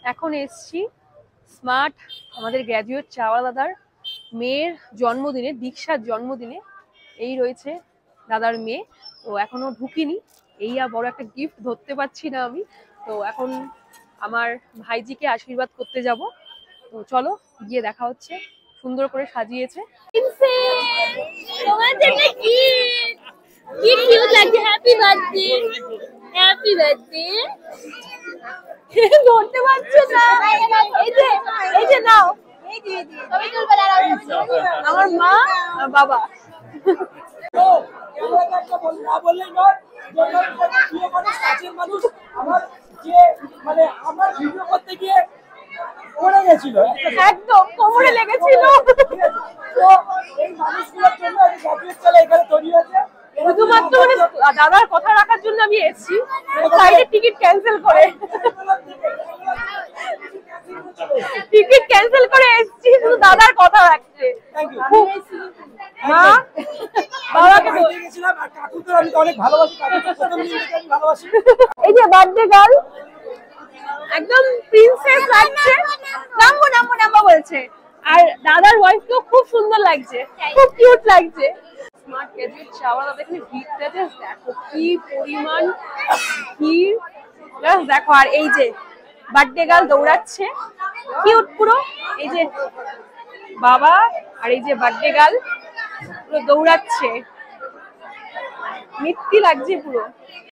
এখন এসছি স্মার্ট আমাদের গ্র্যাজুয়েট চাওয়া দাদার মেয়ের জন্মদিনে, দীক্ষার জন্মদিনে। এই রয়েছে দাদার মেয়ে, তো এখনো ঢুকিনি। এই বড় একটা গিফট ধরতে পারছি না আমি, তো এখন আমার ভাইজিকে আশীর্বাদ করতে যাব। তো চলো গিয়ে দেখা হচ্ছে। সুন্দর করে সাজিয়েছে। তোমার জন্য কি কি কিউট লাগছে। Happy birthday, happy birthday. ধরতে পারছো না। এই যে নাও, আমার মা বাবা। একদম কোমরে লেগেছিল। শুধুমাত্র মানে দাদার কথা রাখার জন্য আমি এসেছি, ফ্লাইটের টিকিট ক্যান্সেল করে এসেছি শুধু দাদার কথা রাখতে। মা বাবাকে অনেক ভালোবাসি। এই যে বার্থডে গার্ল একদম প্রিন্সেস লাগছে। নামবো নামবো নামবো বলছে। আর দাদার ওয়াইফকেও খুব সুন্দর লাগছে, খুব কিউট লাগছে। স্মার্ট গ্র্যাজুয়েট চাওয়া দাদা এখানে ভিড়টা জাস্ট দেখো কি পরিমাণ ভিড়, জাস্ট দেখো। আর এই যে বার্থডে গার্ল দৌড়াচ্ছে, কিউট পুরো। এই যে বাবা আর এই যে বার্থডে গার্ল পুরো দৌড়াচ্ছে, মিথ্যি লাগছে পুরো।